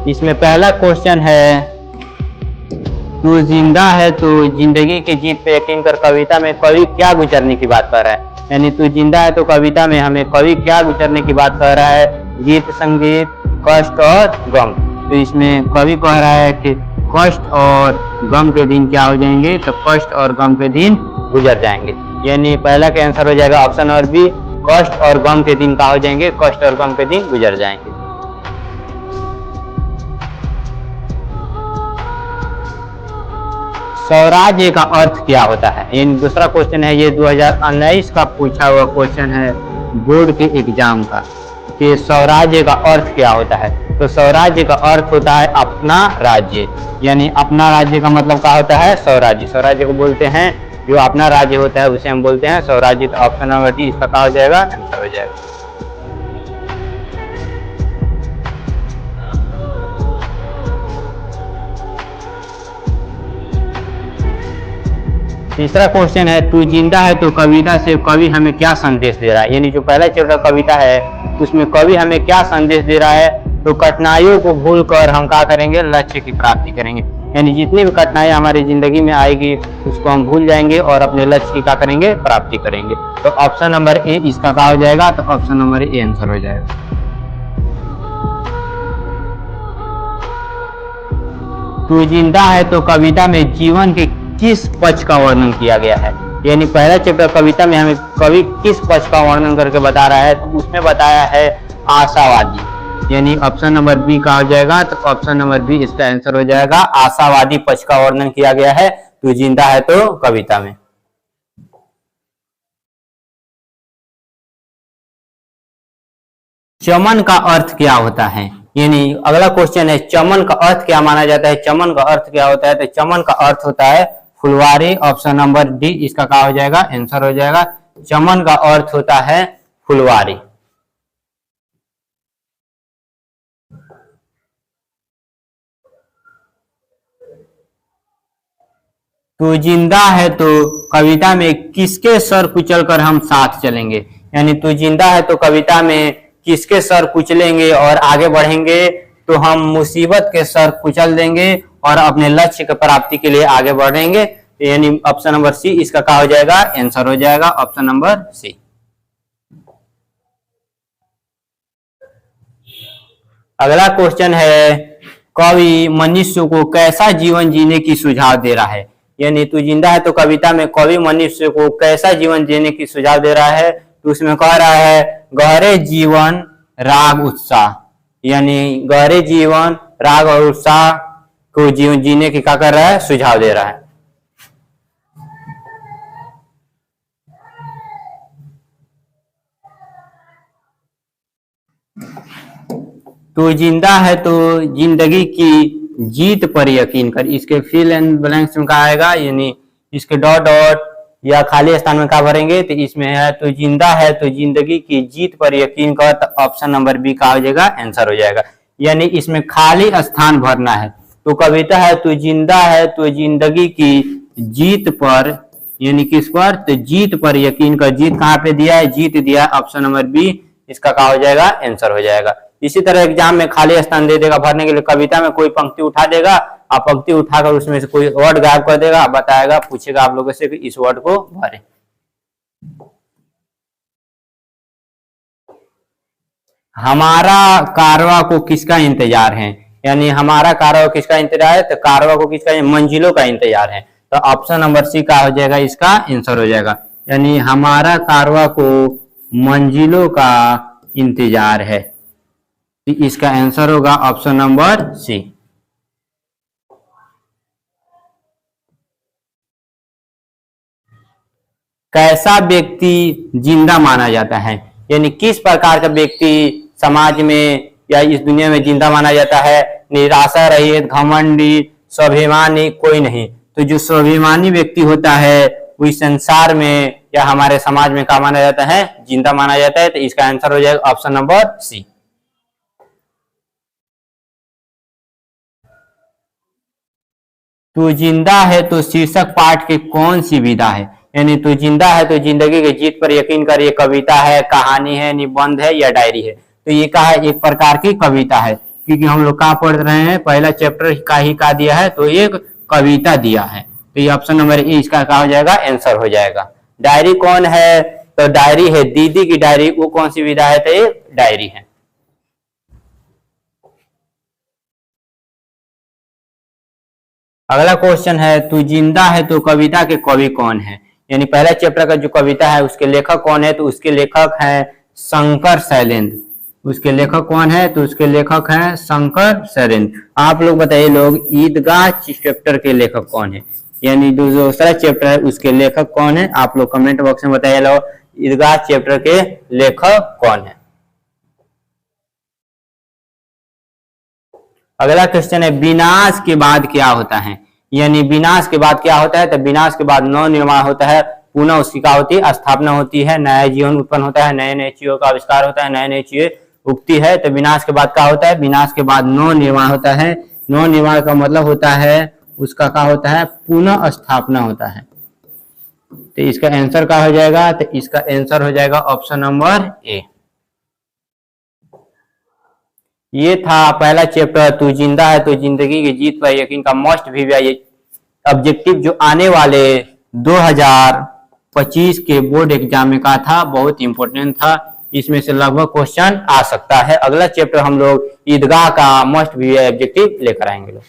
इसमें पहला क्वेश्चन है, तू जिंदा है तो जिंदगी की जीत पे यकीन कर कविता में कवि क्या गुजरने की बात कर रहा है। यानी तू जिंदा है तो कविता में हमें कवि क्या गुजरने की बात कर रहा है, गीत संगीत, कष्ट और गम। तो इसमें कवि कह रहा है कि कष्ट और गम के दिन क्या हो जाएंगे, तो कष्ट और गम के दिन गुजर जाएंगे। यानी पहला का आंसर हो जाएगा ऑप्शन नंबर बी, कष्ट और गम के दिन क्या हो जाएंगे, कष्ट और गम के दिन गुजर जाएंगे। स्वराज्य का अर्थ क्या होता है, इन दूसरा क्वेश्चन है, ये 2019 का पूछा हुआ क्वेश्चन है बोर्ड के एग्जाम का, कि स्वराज्य का अर्थ क्या होता है। तो स्वराज्य का अर्थ होता है अपना राज्य। यानी अपना राज्य का मतलब क्या होता है, स्वराज्य। स्वराज्य को बोलते हैं जो अपना राज्य होता है उसे हम बोलते हैं स्वराज्य। तो ऑप्शन नंबर डी इसका क्या हो जाएगा, आंसर हो जाएगा। तीसरा क्वेश्चन है, तू जिंदा है तो कविता से कवि हमें क्या संदेश दे रहा है। यानी जो पहला चैप्टर कविता है उसमें कवि हमें क्या संदेश दे रहा है, तो कठिनाइयों को भूलकर हम क्या करेंगे, लक्ष्य की प्राप्ति करेंगे। यानी जितनी भी कठिनाई हमारी जिंदगी में आएगी उसको हम भूल जाएंगे और अपने लक्ष्य की क्या करेंगे, प्राप्ति करेंगे। तो ऑप्शन नंबर ए इसका क्या हो जाएगा, तो ऑप्शन नंबर ए आंसर हो जाएगा। तू जिंदा है तो कविता में जीवन के किस पक्ष का वर्णन किया गया है। यानी पहला चैप्टर कविता में हमें कवि किस पक्ष का वर्णन करके बता रहा है, तो उसमें बताया है आशावादी। यानी ऑप्शन नंबर बी का हो जाएगा, तो ऑप्शन नंबर बी इसका आंसर हो जाएगा, आशावादी पक्ष का वर्णन किया गया है तू जिंदा है तो कविता में। चमन का अर्थ क्या होता है। यानी अगला क्वेश्चन है, चमन का अर्थ क्या माना जाता है, चमन का अर्थ क्या होता है। तो चमन का अर्थ होता है फुलवारी। ऑप्शन नंबर डी इसका क्या हो जाएगा, आंसर हो जाएगा। चमन का अर्थ होता है फुलवारी। तू जिंदा है तो कविता में किसके सर कुचलकर हम साथ चलेंगे। यानी तू जिंदा है तो कविता में किसके सर कुचलेंगे और आगे बढ़ेंगे, तो हम मुसीबत के सर कुचल देंगे और अपने लक्ष्य की प्राप्ति के लिए आगे बढ़ेंगे। यानी ऑप्शन नंबर सी इसका क्या हो जाएगा, आंसर हो जाएगा, ऑप्शन नंबर सी। अगला क्वेश्चन है, कवि मनुष्य को कैसा जीवन जीने की सुझाव दे रहा है। यानी तू जिंदा है तो कविता में कवि मनुष्य को कैसा जीवन जीने की सुझाव दे रहा है, तो उसमें कह रहा है गहरे जीवन राग उत्साह। यानी गहरे जीवन राग और उत्साह को जीवन जीने की क्या कर रहा है, सुझाव दे रहा है। तो जिंदा है तो जिंदगी की जीत पर यकीन कर, इसके फिल एंड ब्लैंक्स में कहा आएगा, यानी इसके डॉट डॉट या खाली स्थान में क्या भरेंगे, तो इसमें है तो जिंदा है तो जिंदगी की जीत पर यकीन कर, तो ऑप्शन नंबर बी का हो जाएगा, आंसर हो जाएगा। यानी इसमें खाली स्थान भरना है। तो कविता है तो जिंदा है तो जिंदगी की जीत पर, यानी किस पर, तो जीत पर यकीन कर। जीत कहाँ पे दिया है, जीत दिया, ऑप्शन नंबर बी इसका क्या हो जाएगा, आंसर हो जाएगा। इसी तरह एग्जाम में खाली स्थान दे देगा भरने के लिए, कविता में कोई पंक्ति उठा देगा, आप पंक्ति उठाकर उसमें से कोई वर्ड गायब कर देगा, बताएगा, पूछेगा आप लोगों से कि इस वर्ड को भरें। हमारा कारवा को किसका इंतजार है। यानी हमारा कारवा किसका इंतजार है, तो कारवा को किसका, मंजिलों का इंतजार है। तो ऑप्शन नंबर सी का हो जाएगा, इसका आंसर हो जाएगा। यानी हमारा कारवा को मंजिलों का इंतजार है, इसका आंसर होगा ऑप्शन नंबर सी। कैसा व्यक्ति जिंदा माना जाता है। यानी किस प्रकार का व्यक्ति समाज में या इस दुनिया में जिंदा माना जाता है। निराशा रहित, घमंडी, स्वाभिमानी कोई नहीं। तो जो स्वाभिमानी व्यक्ति होता है वो इस संसार में या हमारे समाज में क्या माना जाता है, जिंदा माना जाता है। तो इसका आंसर हो जाएगा ऑप्शन नंबर सी। तू जिंदा है तो शीर्षक पाठ की कौन सी विधा है। यानी तू जिंदा है तो जिंदगी की जीत पर यकीन कर, ये कविता है, कहानी है, निबंध है या डायरी है। तो ये क्या है, एक प्रकार की कविता है। क्योंकि हम लोग कहाँ पढ़ रहे हैं, पहला चैप्टर का ही का दिया है, तो एक कविता दिया है, तो ये ऑप्शन नंबर ए इसका क्या हो जाएगा, आंसर हो जाएगा। डायरी कौन है, तो डायरी है दीदी की डायरी, वो कौन सी विधा है, तो ये डायरी है। अगला क्वेश्चन है, तू जिंदा है तो कविता के कवि कौन है, यानी पहला चैप्टर का जो कविता है उसके लेखक कौन है, तो उसके लेखक हैं शंकर शैलेंद्र। उसके लेखक कौन है, तो उसके लेखक हैं शंकर शैलेंद्र। आप लोग बताइए लोग, ईदगाह चैप्टर के लेखक कौन है, यानी दूसरा चैप्टर है उसके लेखक कौन है, आप लोग कमेंट बॉक्स में बताइए लोग ईदगाह चैप्टर के लेखक कौन है। अगला क्वेश्चन है, विनाश के बाद क्या होता है, यानी विनाश के बाद क्या होता है, तो विनाश के बाद नव निर्माण होता है, पुनः उसकी क्या होती है, स्थापना होती है, नया जीवन उत्पन्न होता है, नए नए चीजों का आविष्कार होता है, नए नए चीजें उगती है। तो विनाश के बाद क्या होता है, विनाश के बाद नव निर्माण होता है। नव निर्माण का मतलब होता है उसका क्या होता है, पुनः स्थापना होता है। तो इसका आंसर क्या हो जाएगा, तो इसका आंसर हो जाएगा ऑप्शन नंबर ए। ये था पहला चैप्टर, तू जिंदा है तो जिंदगी की जीत पर यकीन का मोस्ट वीवीआई ऑब्जेक्टिव, जो आने वाले 2025 के बोर्ड एग्जाम में का था, बहुत इंपॉर्टेंट था, इसमें से लगभग क्वेश्चन आ सकता है। अगला चैप्टर हम लोग ईदगाह का मोस्ट वीवीआई ऑब्जेक्टिव लेकर आएंगे लोग।